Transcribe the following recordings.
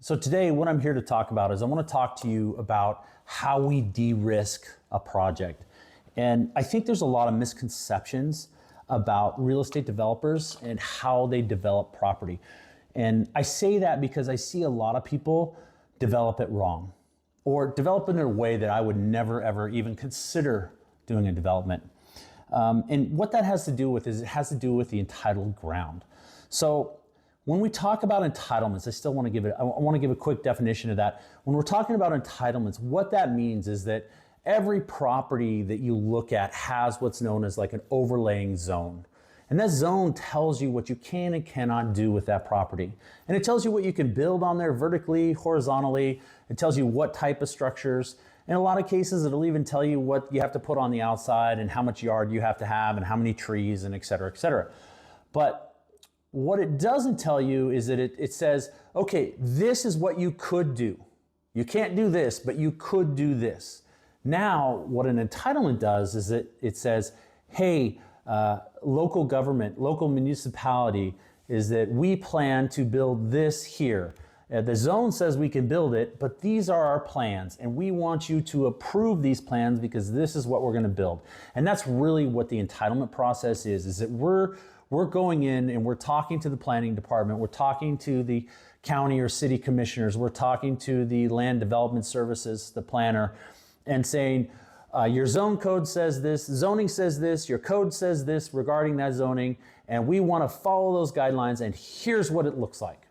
So today what I'm here to talk about is I want to talk to you about how we de-risk a project. And I think there's a lot of misconceptions about real estate developers and how they develop property. And I say that because I see a lot of people develop it wrong or develop in a way that I would never ever even consider doing a development. And what that has to do with is it has to do with the entitled ground. So when we talk about entitlements, I want to give a quick definition of that. When we're talking about entitlements, what that means is that every property that you look at has what's known as like an overlaying zone. And that zone tells you what you can and cannot do with that property. And it tells you what you can build on there vertically, horizontally. It tells you what type of structures. In a lot of cases, it'll even tell you what you have to put on the outside and how much yard you have to have and how many trees and et cetera, et cetera. But what it doesn't tell you is that it says, okay, this is what you could do. You can't do this, but you could do this. Now, what an entitlement does is it says, hey, local government, local municipality, is that we plan to build this here. The zone says we can build it, but these are our plans, and we want you to approve these plans because this is what we're going to build. And that's really what the entitlement process is that we're going in and we're talking to the planning department, we're talking to the county or city commissioners, we're talking to the land development services, the planner, and saying, your zone code says this, zoning says this, your code says this regarding that zoning, and we want to follow those guidelines, and here's what it looks like.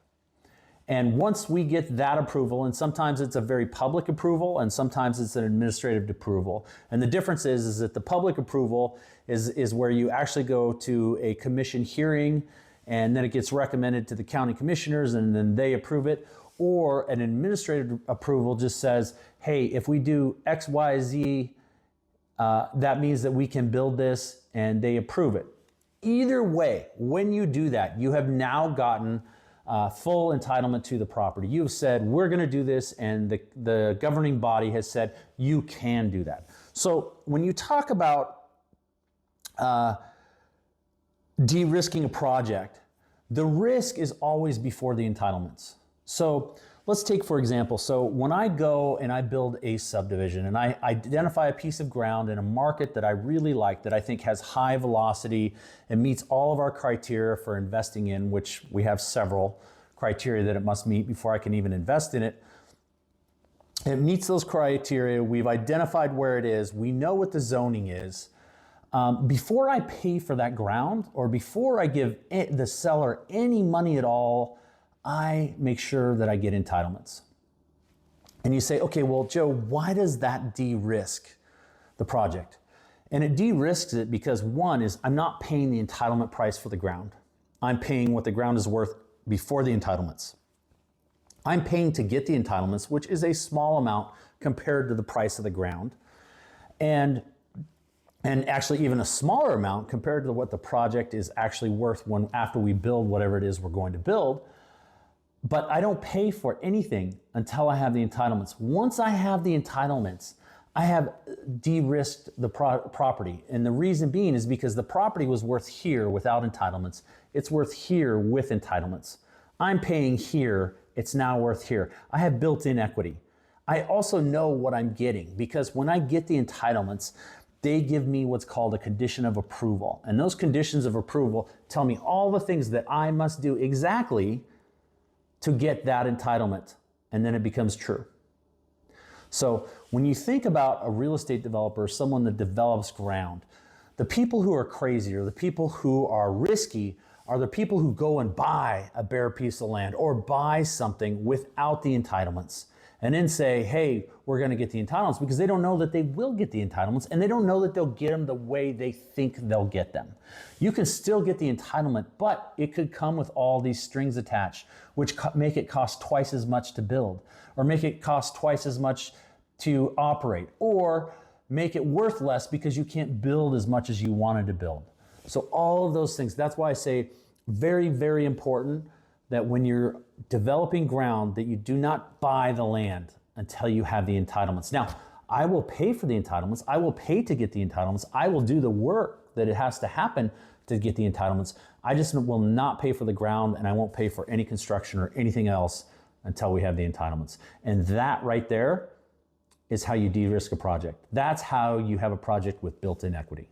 And once we get that approval, and sometimes it's a very public approval, and sometimes it's an administrative approval. And the difference is that the public approval is where you actually go to a commission hearing, and then it gets recommended to the county commissioners, and then they approve it. Or an administrative approval just says, hey, if we do X, Y, Z, that means that we can build this, and they approve it. Either way, when you do that, you have now gotten full entitlement to the property. You've said, we're going to do this, and the governing body has said, you can do that. So when you talk about de-risking a project, the risk is always before the entitlements. So let's take, for example, so when I go and I build a subdivision and I identify a piece of ground in a market that I really like, that I think has high velocity and meets all of our criteria for investing in, which we have several criteria that it must meet before I can even invest in it. It meets those criteria. We've identified where it is. We know what the zoning is. Before I pay for that ground or before I give the seller any money at all, I make sure that I get entitlements. And you say, okay, well, Joe, why does that de-risk the project? And it de-risks it because one is I'm not paying the entitlement price for the ground. I'm paying what the ground is worth before the entitlements. I'm paying to get the entitlements, which is a small amount compared to the price of the ground. And actually even a smaller amount compared to what the project is actually worth after we build whatever it is we're going to build. But I don't pay for anything until I have the entitlements. Once I have the entitlements, I have de-risked the property. And the reason being is because the property was worth here without entitlements. It's worth here with entitlements. I'm paying here, it's now worth here. I have built-in equity. I also know what I'm getting because when I get the entitlements, they give me what's called a condition of approval. And those conditions of approval tell me all the things that I must do exactly to get that entitlement, and then it becomes true. So when you think about a real estate developer, someone that develops ground, the people who are crazy or the people who are risky are the people who go and buy a bare piece of land or buy something without the entitlements and then say, hey, we're going to get the entitlements, because they don't know that they will get the entitlements and they don't know that they'll get them the way they think they'll get them. You can still get the entitlement, but it could come with all these strings attached, which make it cost twice as much to build, or make it cost twice as much to operate, or make it worth less because you can't build as much as you wanted to build. So all of those things, that's why I say very, very important that when you're developing ground, that you do not buy the land until you have the entitlements. Now, I will pay for the entitlements. I will pay to get the entitlements. I will do the work that it has to happen to get the entitlements. I just will not pay for the ground, and I won't pay for any construction or anything else until we have the entitlements. And that right there is how you de-risk a project. That's how you have a project with built-in equity.